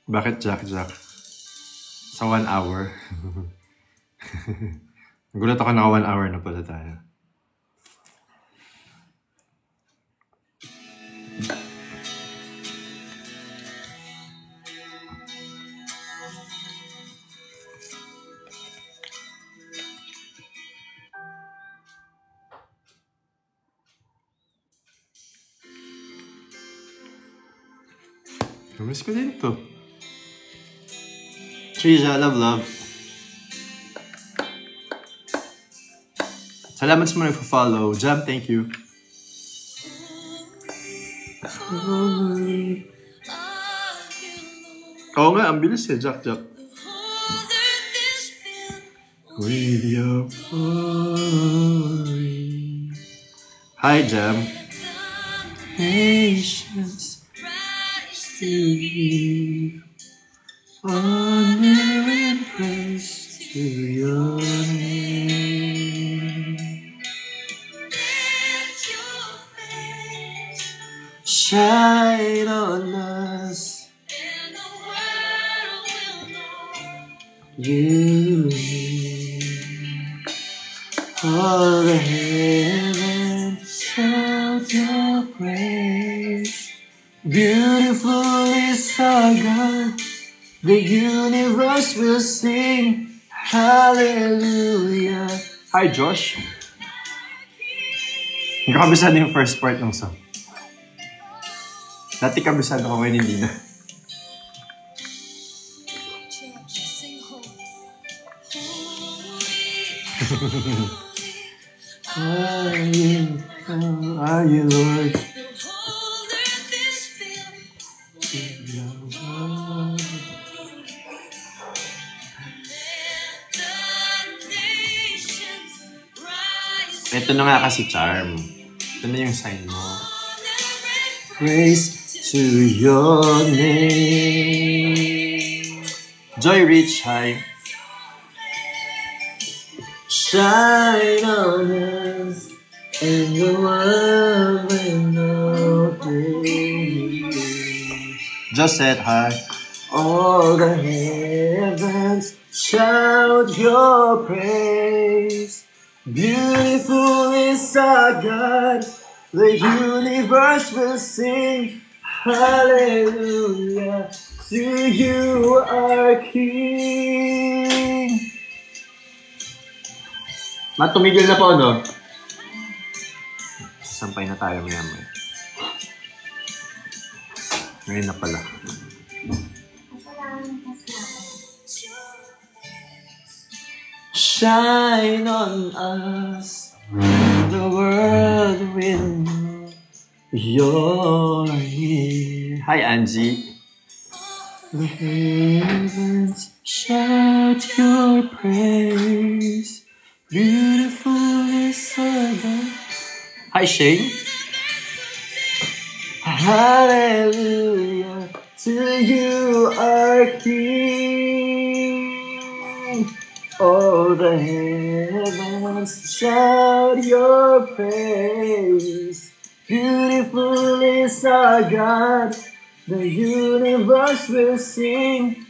Bakit Jack? Sa 1 hour. Nagulat ako na 1 hour na pala tayo. Namiss ko din ito. Trisha, love. Salamat sa mga nagpa-follow. Jam, thank you. Oo nga, ang bilis eh, Jack. With your glory. Hi, Jam. Patience to give honor and praise to your name. Let your face shine on us, and the world will know you. All the heavens shout your praise. Beautiful is our God. The universe will sing hallelujah. Hi, Josh. Hindi ko kabisado yung first part ng song. Dati kabisado ko ngayon, hindi na. Are you Lord? Ito na nga kasi charm. Ito na yung sign mo. Praise to your name. Joy Rich, hi. Shine on us and the world will know you. Just said hi. All the heavens shout your praise. Beautiful is our God, the universe will sing, hallelujah, to you our King. Tumigil na po, no? Sampay na tayo maya-maya. Ngayon na pala. Shine on us, the world will know you're here. Hi, Angie. The heavens shout your praise. Beautiful is our God. Hi, Shane. Hallelujah to you, our King. All the heavens shout your praise. Beautiful is our God, the universe will sing.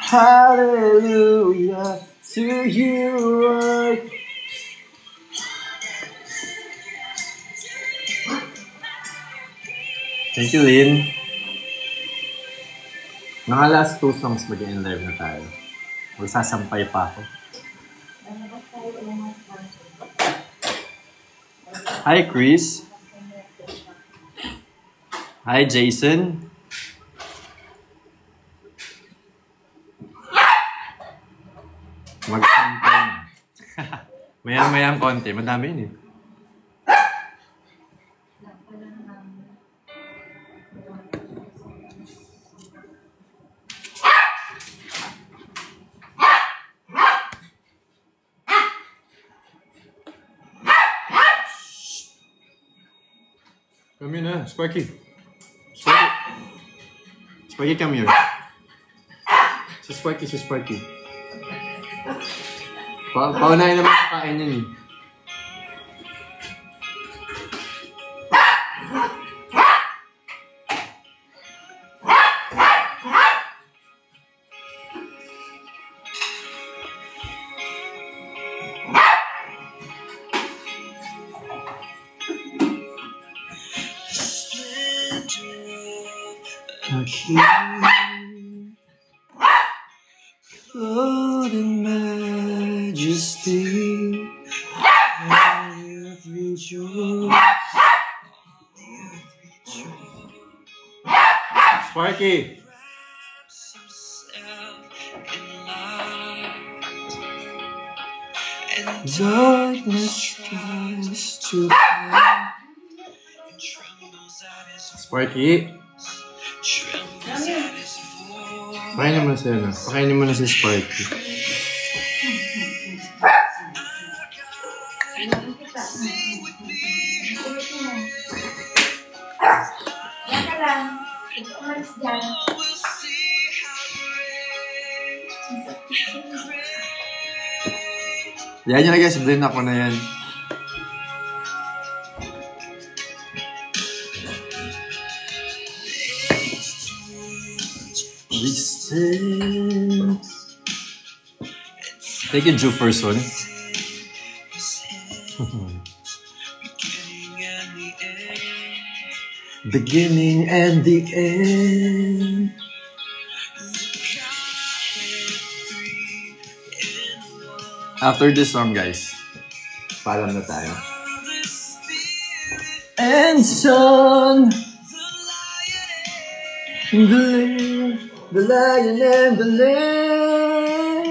Hallelujah to you, our King. Thank you, Lynn. Mga last 2 songs mag-end live na tayo. Magsasampay pa ako. Hi, Chris. Hi, Jason. Magsampay na. Maya-maya ang konti. Madami yun eh. Come here na, Sparky. Sparky. Sparky, come here. Si Sparky. Paunahin naman kakain yun eh. Clothed in majesty, I rejoice. Sparky. Darkness tries to hide. Sparky. Pakainin mo na siya na. Pakainin mo na si Sparky. Yan ka lang. Umalis dyan. Yan yun na guys. Blend ako na yan. We stand. Thank you, Jefferson. Beginning and the end. After this song, guys, paalam na tayo. And son, the lion and the lamb.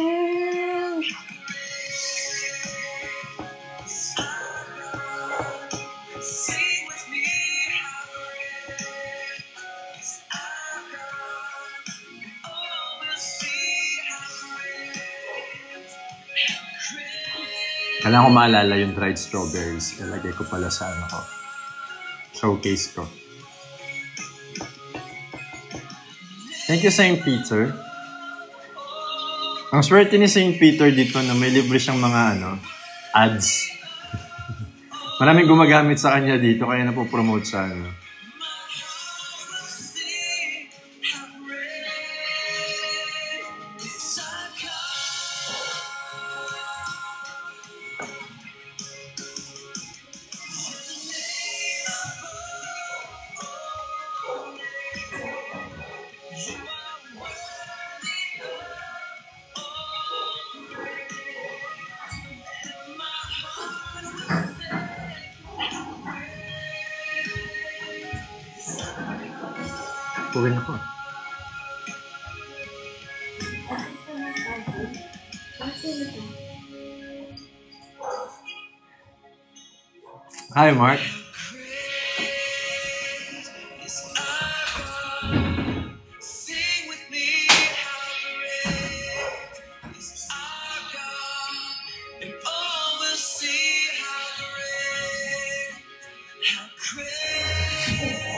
Kailangan ko maalala yung dried strawberries. Ilagay ko pala sa ano ko. Showcase ko. Thank you, St. Peter. Ang swerte ni St. Peter dito na may libre siyang mga ads. Maraming gumagamit sa kanya dito kaya napopromote siya. Puwin ako. Hi, Mark.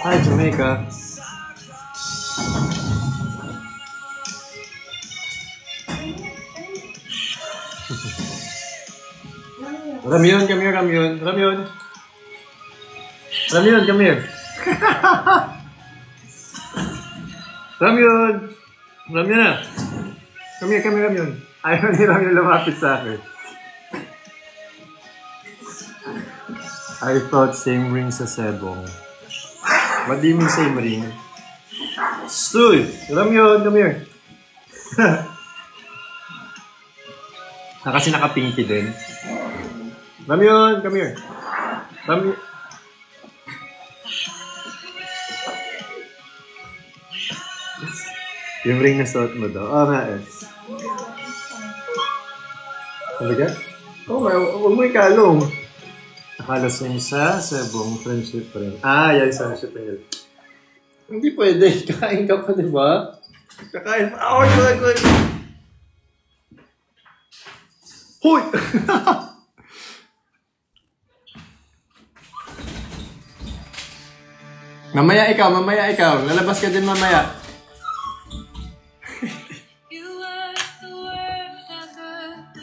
Hi, Jamaica. Ramyon, come here, Ramyon. Ramyon. Ramyon, come here. Ramyon. Ramyon na. Come here, Ramyon. Ayaw ni Ramyon lumapit sa akin. I thought same ring sa Sebong. What do you mean same ring? Stoy! Ramyon, come here. Kasi naka-pinky din. Ramyon, come here. Ramyon. Yung ring na suot mo daw. Oo nga eh. Talaga? Oo nga, huwag mo ikalong. Nakalos niya sa Sebong friendship ring. Ah, yan, friendship ring. Hindi pwede. Kakain ka pa, diba? Kakain pa. Oh, good. Hoy! Mamaya ikaw. Lalabas ka din mamaya.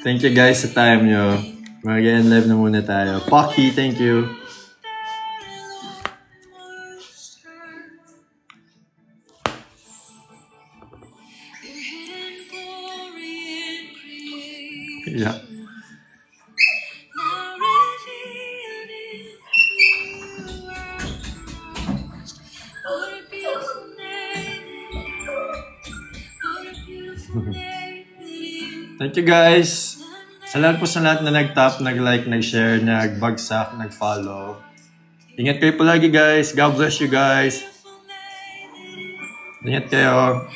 Thank you guys sa time nyo. Mag-end live na muna tayo. Pocky, thank you. Yeah. Thank you guys. Salamat po sa lahat na nag-tap, nag-like, nag-share, nag-bagsak, nag-follow. Ingat kayo palagi guys. God bless you guys. Ingat kayo.